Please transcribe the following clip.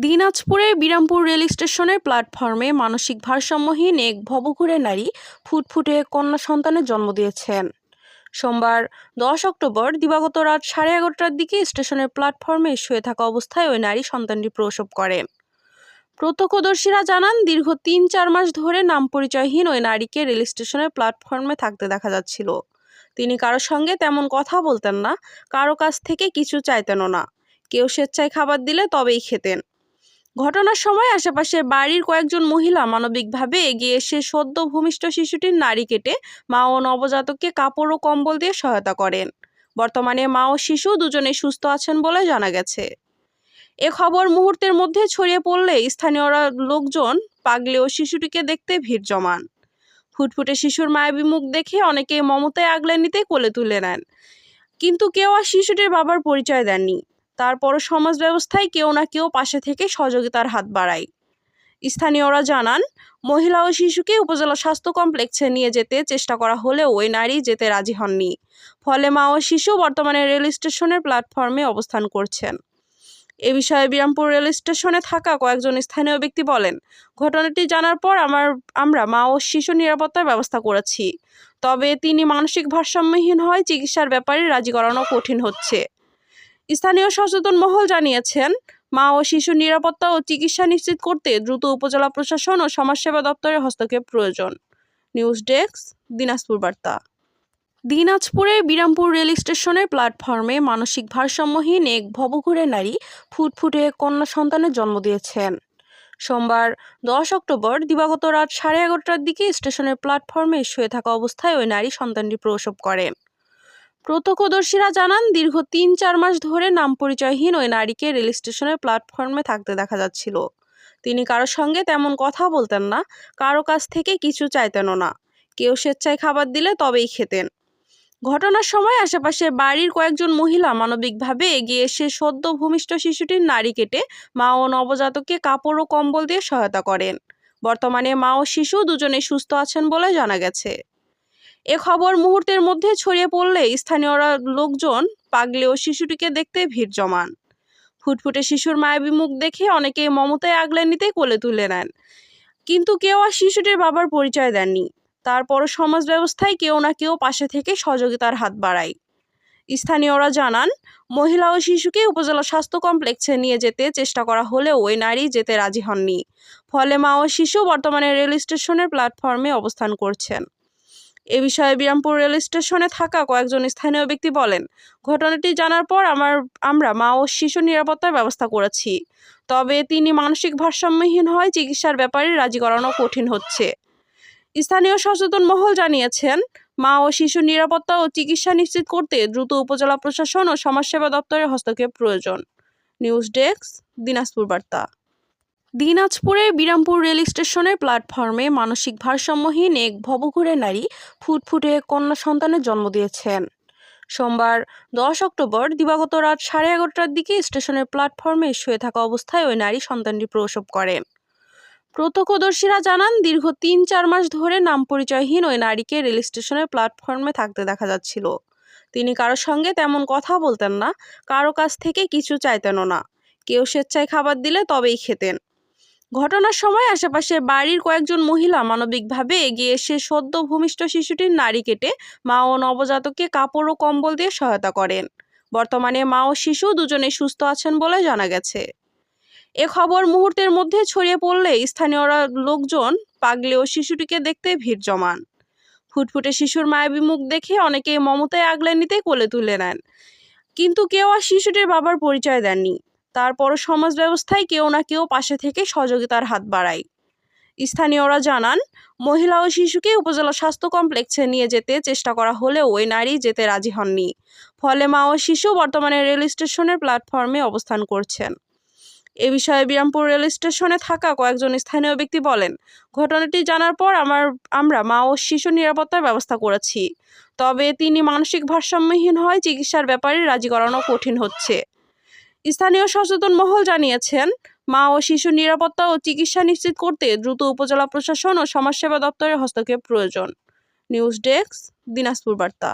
দিনাজপুরের বিরামপুর রেল স্টেশনের প্ল্যাটফর্মে মানসিক ভারসাম্যহীন এক ভবঘুরে নারী ফুটফুটে কন্যা সন্তানের জন্ম দিয়েছেন। সোমবার 10 অক্টোবর দিবাগত রাত 11:30টার দিকে স্টেশনের প্ল্যাটফর্মে শুয়ে থাকা অবস্থায় ওই নারী সন্তানটি প্রসব করেন। প্রত্যক্ষদর্শীরা জানান, দীর্ঘ 3-4 মাস ধরে নাম পরিচয়হীন ওই নারীকে রেল স্টেশনের প্ল্যাটফর্মে থাকতে দেখা যাচ্ছিল। তিনি কারোর সঙ্গে তেমন কথা বলতেন না, কারো কাছ থেকে কিছু চাইতেনও না। কেউ স্বেচ্ছায় খাবার দিলে তবেই খেতেন। ঘটনার সময় আশেপাশের বাড়ির কয়েকজন মহিলা মানবিকভাবে এগিয়ে এসে সদ্য ভূমিষ্ঠ শিশুটির নাড়ি কেটে মা ও নবজাতককে কাপড় ও কম্বল দিয়ে সহায়তা করেন। বর্তমানে মা ও শিশু দুজনেই সুস্থ আছেন বলে জানা গেছে। এ খবর মুহূর্তের মধ্যে ছড়িয়ে পড়লে স্থানীয়রা লোকজন পাগলে ও শিশুটিকে দেখতে ভিড় জমান। ফুটফুটে শিশুর মায়াবী মুখ দেখে অনেকে মমতায় আগলে নিতে কোলে তুলে নেন, কিন্তু কেউ আর শিশুটির বাবার পরিচয় দেননি। তারপরও সমাজ ব্যবস্থায় কেউ না কেউ পাশে থেকে সহযোগিতার হাত বাড়ায়। স্থানীয়রা জানান, মহিলা ও শিশুকে উপজেলা স্বাস্থ্য কমপ্লেক্সে নিয়ে যেতে চেষ্টা করা হলেও ওই নারী যেতে রাজি হননি। ফলে মা ও শিশু বর্তমানে রেল স্টেশনের প্ল্যাটফর্মে অবস্থান করছেন। এ বিষয়ে বিরামপুর রেল স্টেশনে থাকা কয়েকজন স্থানীয় ব্যক্তি বলেন, ঘটনাটি জানার পর আমরা মা ও শিশু নিরাপত্তার ব্যবস্থা করেছি। তবে তিনি মানসিক ভারসাম্যহীন হয় চিকিৎসার ব্যাপারে রাজি করানো কঠিন হচ্ছে। স্থানীয় সচেতন মহল জানিয়েছেন, মা ও শিশুর নিরাপত্তা ও চিকিৎসা নিশ্চিত করতে দ্রুত উপজেলা প্রশাসন ও সমাজসেবা দপ্তরের হস্তক্ষেপ প্রয়োজন। নিউজ ডেস্ক, দিনাজপুর বার্তা। দিনাজপুরের বিরামপুর রেল স্টেশনের প্ল্যাটফর্মে মানসিক ভারসাম্যহীন এক ভবঘুরে নারী ফুটফুটে কন্যা সন্তানের জন্ম দিয়েছেন। সোমবার 10 অক্টোবর দিবাগত রাত 11:30টার দিকে স্টেশনের প্ল্যাটফর্মে শুয়ে থাকা অবস্থায় ওই নারী সন্তানটি প্রসব করেন। প্রত্যক্ষদর্শীরা জানান, দীর্ঘ 3-4 মাস ধরে নাম পরিচয়হীন ওই নারীকে রেল স্টেশনের প্ল্যাটফর্মে থাকতে দেখা যাচ্ছিল। তিনি কারোর সঙ্গে তেমন কথা বলতেন না, কারো কাছ থেকে কিছু চাইতেনও না। কেউ স্বেচ্ছায় খাবার দিলে তবেই খেতেন। ঘটনার সময় আশেপাশের বাড়ির কয়েকজন মহিলা মানবিকভাবে এগিয়ে এসে সদ্য ভূমিষ্ঠ শিশুটির নাড়ি কেটে মা ও নবজাতককে কাপড় ও কম্বল দিয়ে সহায়তা করেন। বর্তমানে মা ও শিশু দুজনেই সুস্থ আছেন বলে জানা গেছে। এ খবর মুহূর্তের মধ্যে ছড়িয়ে পড়লে স্থানীয়রা লোকজন পাগলে ও শিশুটিকে দেখতে ভিড় জমান। ফুটফুটে শিশুর মায়াবী মুখ দেখে অনেকে মমতায় আগলে নিতে কোলে তুলে নেন, কিন্তু কেউ আর শিশুটির বাবার পরিচয় দেননি। তারপরও সমাজ ব্যবস্থায় কেউ না কেউ পাশে থেকে সহযোগিতার হাত বাড়ায়। স্থানীয়রা জানান, মহিলা ও শিশুকে উপজেলা স্বাস্থ্য কমপ্লেক্সে নিয়ে যেতে চেষ্টা করা হলেও ওই নারী যেতে রাজি হননি। ফলে মা ও শিশু বর্তমানে রেল স্টেশনের প্ল্যাটফর্মে অবস্থান করছেন। এ বিষয়ে বিরামপুর রেল স্টেশনে থাকা কয়েকজন স্থানীয় ব্যক্তি বলেন, ঘটনাটি জানার পর আমরা মা ও শিশু নিরাপত্তার ব্যবস্থা করেছি। তবে তিনি মানসিক ভারসাম্যহীন হয় চিকিৎসার ব্যাপারে রাজি করানো কঠিন হচ্ছে। স্থানীয় সচেতন মহল জানিয়েছেন, মা ও শিশুর নিরাপত্তা ও চিকিৎসা নিশ্চিত করতে দ্রুত উপজেলা প্রশাসন ও সমাজসেবা দপ্তরের হস্তক্ষেপ প্রয়োজন। নিউজ ডেস্ক, দিনাজপুর বার্তা। দিনাজপুরের বিরামপুর রেল স্টেশনের প্ল্যাটফর্মে মানসিক ভারসাম্যহীন এক ভবঘুরে নারী ফুটফুটে কন্যা সন্তানের জন্ম দিয়েছেন। সোমবার 10 অক্টোবর দিবাগত রাত 11:30টার দিকে স্টেশনের প্ল্যাটফর্মে শুয়ে থাকা অবস্থায় ওই নারী সন্তানটি প্রসব করেন। প্রত্যক্ষদর্শীরা জানান, দীর্ঘ 3-4 মাস ধরে নাম পরিচয়হীন ওই নারীকে রেল স্টেশনের প্ল্যাটফর্মে থাকতে দেখা যাচ্ছিল। তিনি কারোর সঙ্গে তেমন কথা বলতেন না, কারো কাছ থেকে কিছু চাইতেনও না। কেউ স্বেচ্ছায় খাবার দিলে তবেই খেতেন। ঘটনার সময় আশেপাশের বাড়ির কয়েকজন মহিলা মানবিকভাবে এগিয়ে এসে সদ্য ভূমিষ্ঠ শিশুটির নাড়ি কেটে মা ও নবজাতককে কাপড় ও কম্বল দিয়ে সহায়তা করেন। বর্তমানে মা ও শিশু দুজনেই সুস্থ আছেন বলে জানা গেছে। এ খবর মুহূর্তের মধ্যে ছড়িয়ে পড়লে স্থানীয়রা লোকজন পাগলে ও শিশুটিকে দেখতে ভিড় জমান। ফুটফুটে শিশুর মায়াবী মুখ দেখে অনেকে মমতায় আগলে নিতে কোলে তুলে নেন, কিন্তু কেউ আর শিশুটির বাবার পরিচয় দেননি। তারপরও সমাজ ব্যবস্থায় কেউ না কেউ পাশে থেকে সহযোগিতার হাত বাড়ায়। স্থানীয়রা জানান, মহিলা ও শিশুকে উপজেলা স্বাস্থ্য কমপ্লেক্সে নিয়ে যেতে চেষ্টা করা হলেও ওই নারী যেতে রাজি হননি। ফলে মা ও শিশু বর্তমানে রেল স্টেশনের প্ল্যাটফর্মে অবস্থান করছেন। এ বিষয়ে বিরামপুর রেল স্টেশনে থাকা কয়েকজন স্থানীয় ব্যক্তি বলেন, ঘটনাটি জানার পর আমরা মা ও শিশু নিরাপত্তার ব্যবস্থা করেছি। তবে তিনি মানসিক ভারসাম্যহীন হয় চিকিৎসার ব্যাপারে রাজি করানো কঠিন হচ্ছে। স্থানীয় সচেতন মহল জানিয়েছেন, মা ও শিশুর নিরাপত্তা ও চিকিৎসা নিশ্চিত করতে দ্রুত উপজেলা প্রশাসন ও সমাজসেবা দপ্তরের হস্তক্ষেপ প্রয়োজন। নিউজ ডেস্ক, দিনাজপুর বার্তা।